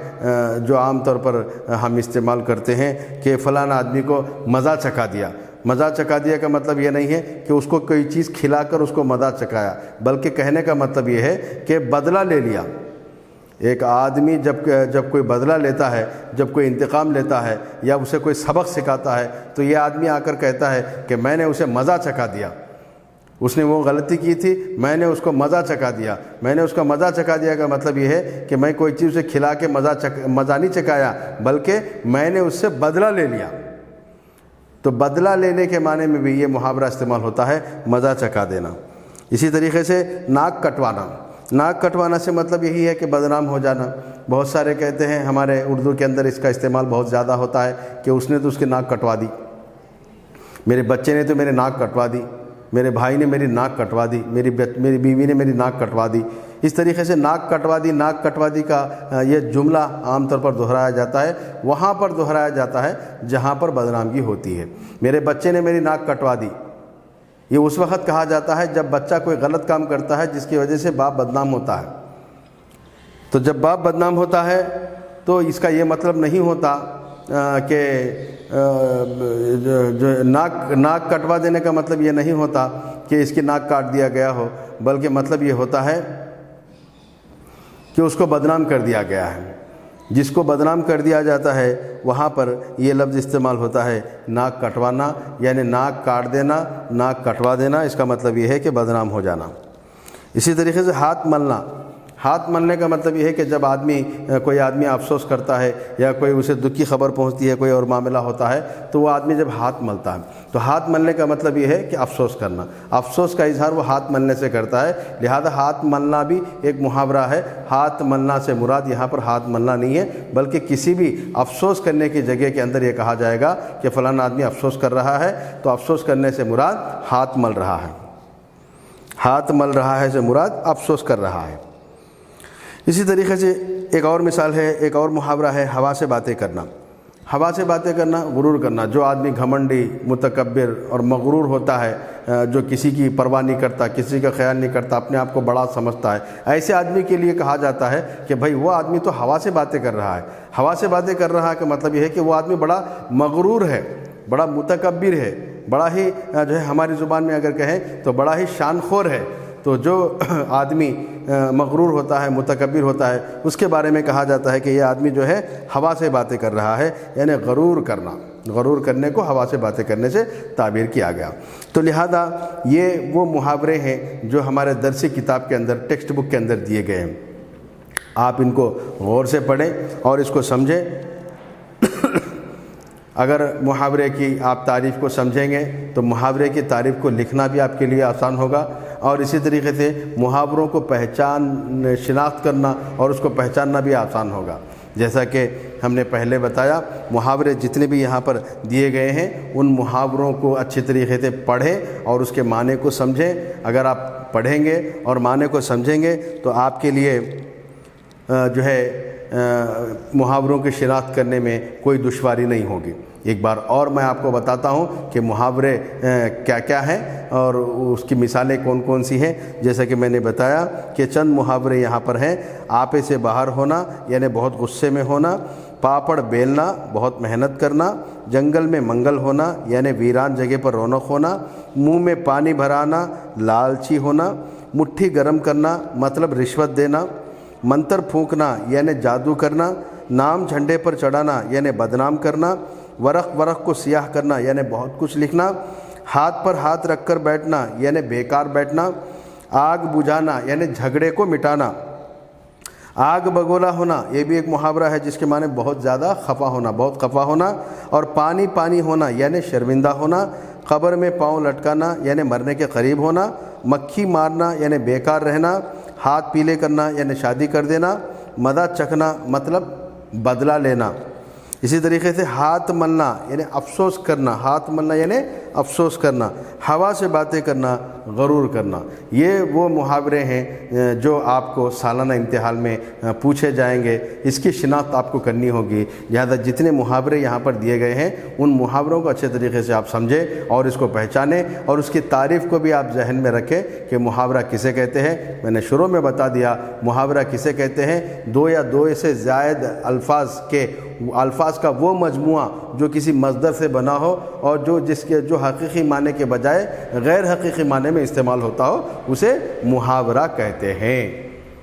جو عام طور پر ہم استعمال کرتے ہیں کہ فلاں آدمی کو مزہ چکھا دیا. مزہ چکھا دیا کا مطلب یہ نہیں ہے کہ اس کو کوئی چیز کھلا کر اس کو مزہ چکھایا، بلکہ کہنے کا مطلب یہ ہے کہ بدلہ لے لیا. ایک آدمی جب کوئی بدلہ لیتا ہے، جب کوئی انتقام لیتا ہے یا اسے کوئی سبق سکھاتا ہے تو یہ آدمی آ کر کہتا ہے کہ میں نے اسے مزہ چکھا دیا. اس نے وہ غلطی کی تھی، میں نے اس کو مزہ چکھا دیا. میں نے اس کو مزہ چکھا دیا کا مطلب یہ ہے کہ میں کوئی چیز اسے کھلا کے مزہ نہیں چکھایا، بلکہ میں نے اس سے بدلہ لے لیا. تو بدلہ لینے کے معنی میں بھی یہ محاورہ استعمال ہوتا ہے، مزہ چکھا دینا. اسی طریقے سے ناک کٹوانا. ناک کٹوانا سے مطلب یہی ہے کہ بدنام ہو جانا. بہت سارے کہتے ہیں، ہمارے اردو کے اندر اس کا استعمال بہت زیادہ ہوتا ہے کہ اس نے تو اس کی ناک کٹوا دی، میرے بچے نے تو میری ناک کٹوا دی، میرے بھائی نے میری ناک کٹوا دی، میری بیوی نے میری ناک کٹوا دی. اس طریقے سے ناک کٹوا دی، ناک کٹوا دی کا یہ جملہ عام طور پر دہرایا جاتا ہے، وہاں پر دہرایا جاتا ہے جہاں پر بدنامگی ہوتی ہے. میرے بچے نے میری ناک کٹوا دی، یہ اس وقت کہا جاتا ہے جب بچہ کوئی غلط کام کرتا ہے جس کی وجہ سے باپ بدنام ہوتا ہے. تو جب باپ بدنام ہوتا ہے تو اس کا یہ مطلب نہیں ہوتا کہ جو ناک کٹوا دینے کا مطلب یہ نہیں ہوتا کہ اس کی ناک کاٹ دیا گیا ہو، بلکہ مطلب یہ ہوتا ہے کہ اس کو بدنام کر دیا گیا ہے. جس کو بدنام کر دیا جاتا ہے وہاں پر یہ لفظ استعمال ہوتا ہے ناک کٹوانا، یعنی ناک کاٹ دینا، ناک کٹوا دینا. اس کا مطلب یہ ہے کہ بدنام ہو جانا. اسی طریقے سے ہاتھ ملنا. ہاتھ ملنے کا مطلب یہ ہے کہ جب کوئی آدمی افسوس کرتا ہے یا کوئی اسے دکھ کی خبر پہنچتی ہے، کوئی اور معاملہ ہوتا ہے تو وہ آدمی جب ہاتھ ملتا ہے تو ہاتھ ملنے کا مطلب یہ ہے کہ افسوس کرنا. افسوس کا اظہار وہ ہاتھ ملنے سے کرتا ہے. لہذا ہاتھ ملنا بھی ایک محاورہ ہے. ہاتھ ملنا سے مراد یہاں پر ہاتھ ملنا نہیں ہے، بلکہ کسی بھی افسوس کرنے کی جگہ کے اندر یہ کہا جائے گا کہ فلاں آدمی افسوس کر رہا ہے، تو افسوس کرنے سے مراد ہاتھ مل رہا ہے. ہاتھ مل رہا ہے سے مراد افسوس کر رہا ہے. اسی طریقے سے ایک اور مثال ہے، ایک اور محاورہ ہے ہوا سے باتیں کرنا. ہوا سے باتیں کرنا، غرور کرنا. جو آدمی گھمنڈی، متکبر اور مغرور ہوتا ہے، جو کسی کی پرواہ نہیں کرتا، کسی کا خیال نہیں کرتا، اپنے آپ کو بڑا سمجھتا ہے، ایسے آدمی کے لیے کہا جاتا ہے کہ بھائی وہ آدمی تو ہوا سے باتیں کر رہا ہے. ہوا سے باتیں کر رہا ہے کا مطلب یہ ہے کہ وہ آدمی بڑا مغرور ہے، بڑا متکبر ہے، بڑا ہی جو ہے ہماری زبان میں اگر کہیں تو بڑا ہی شان خور ہے. تو جو آدمی مغرور ہوتا ہے، متکبر ہوتا ہے، اس کے بارے میں کہا جاتا ہے کہ یہ آدمی جو ہے ہوا سے باتیں کر رہا ہے، یعنی غرور کرنا. غرور کرنے کو ہوا سے باتیں کرنے سے تعبیر کیا گیا. تو لہذا یہ وہ محاورے ہیں جو ہمارے درسی کتاب کے اندر، ٹیکسٹ بک کے اندر دیے گئے ہیں. آپ ان کو غور سے پڑھیں اور اس کو سمجھیں. اگر محاورے کی آپ تعریف کو سمجھیں گے تو محاورے کی تعریف کو لکھنا بھی آپ کے لیے آسان ہوگا، اور اسی طریقے سے محاوروں کو شناخت کرنا اور اس کو پہچاننا بھی آسان ہوگا. جیسا کہ ہم نے پہلے بتایا، محاورے جتنے بھی یہاں پر دیے گئے ہیں ان محاوروں کو اچھی طریقے سے پڑھیں اور اس کے معنی کو سمجھیں. اگر آپ پڑھیں گے اور معنی کو سمجھیں گے تو آپ کے لیے جو ہے محاوروں کی شناخت کرنے میں کوئی دشواری نہیں ہوگی. ایک بار اور میں آپ کو بتاتا ہوں کہ محاورے کیا کیا ہیں اور اس کی مثالیں کون کون سی ہیں. جیسا کہ میں نے بتایا کہ چند محاورے یہاں پر ہیں. آپے سے باہر ہونا یعنی بہت غصے میں ہونا، پاپڑ بیلنا بہت محنت کرنا، جنگل میں منگل ہونا یعنی ویران جگہ پر رونق ہونا، منہ میں پانی بھرانا لالچی ہونا، مٹھی گرم کرنا مطلب رشوت دینا، منتر پھونکنا یعنی جادو کرنا، نام جھنڈے پر چڑھانا یعنی بدنام کرنا، ورق کو سیاہ کرنا یعنی بہت کچھ لکھنا، ہاتھ پر ہاتھ رکھ کر بیٹھنا یعنی بیکار بیٹھنا، آگ بجھانا یعنی جھگڑے کو مٹانا، آگ بگولا ہونا یہ بھی ایک محاورہ ہے جس کے معنی بہت زیادہ خفا ہونا، بہت خفا ہونا، اور پانی ہونا یعنی شرمندہ ہونا، قبر میں پاؤں لٹکانا یعنی مرنے کے قریب ہونا، مکھی مارنا یعنی بیکار رہنا، ہاتھ پیلے کرنا یعنی شادی کر دینا، مدد چکھنا مطلب بدلہ لینا، اسی طریقے سے ہاتھ ملنا یعنی افسوس کرنا، ہاتھ ملنا یعنی افسوس کرنا، ہوا سے باتیں کرنا، غرور کرنا۔ یہ وہ محاورے ہیں جو آپ کو سالانہ امتحان میں پوچھے جائیں گے، اس کی شناخت آپ کو کرنی ہوگی۔ لہذا جتنے محاورے یہاں پر دیے گئے ہیں ان محاوروں کو اچھے طریقے سے آپ سمجھیں اور اس کو پہچانیں، اور اس کی تعریف کو بھی آپ ذہن میں رکھیں کہ محاورہ کسے کہتے ہیں۔ میں نے شروع میں بتا دیا محاورہ کسے کہتے ہیں، دو یا دو سے زائد الفاظ کا وہ مجموعہ جو کسی مصدر سے بنا ہو اور جو حقیقی معنی کے بجائے غیر حقیقی معنی میں استعمال ہوتا ہو، اسے محاورہ کہتے ہیں۔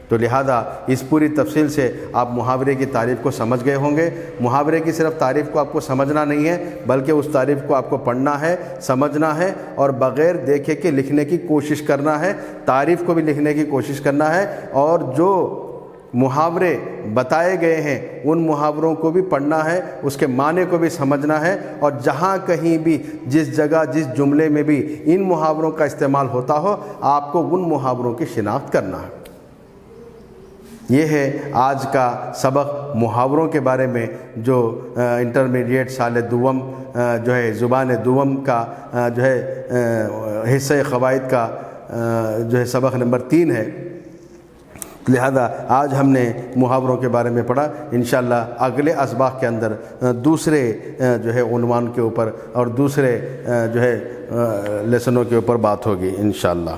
تو لہذا اس پوری تفصیل سے آپ محاورے کی تعریف کو سمجھ گئے ہوں گے۔ محاورے کی صرف تعریف کو آپ کو سمجھنا نہیں ہے، بلکہ اس تعریف کو آپ کو پڑھنا ہے، سمجھنا ہے، اور بغیر دیکھے کے لکھنے کی کوشش کرنا ہے، تعریف کو بھی لکھنے کی کوشش کرنا ہے، اور جو محاورے بتائے گئے ہیں ان محاوروں کو بھی پڑھنا ہے، اس کے معنی کو بھی سمجھنا ہے، اور جہاں کہیں بھی جس جگہ جس جملے میں بھی ان محاوروں کا استعمال ہوتا ہو آپ کو ان محاوروں کی شناخت کرنا ہے۔ یہ ہے آج کا سبق محاوروں کے بارے میں، جو انٹرمیڈیٹ سال دوم جو ہے زبان دوم کا جو ہے حصہ قواعد کا جو ہے سبق نمبر 3 ہے۔ لہذا آج ہم نے محاوروں کے بارے میں پڑھا۔ انشاءاللہ اگلے اسباق کے اندر دوسرے جو ہے عنوان کے اوپر اور دوسرے جو ہے لیسنوں کے اوپر بات ہوگی انشاءاللہ۔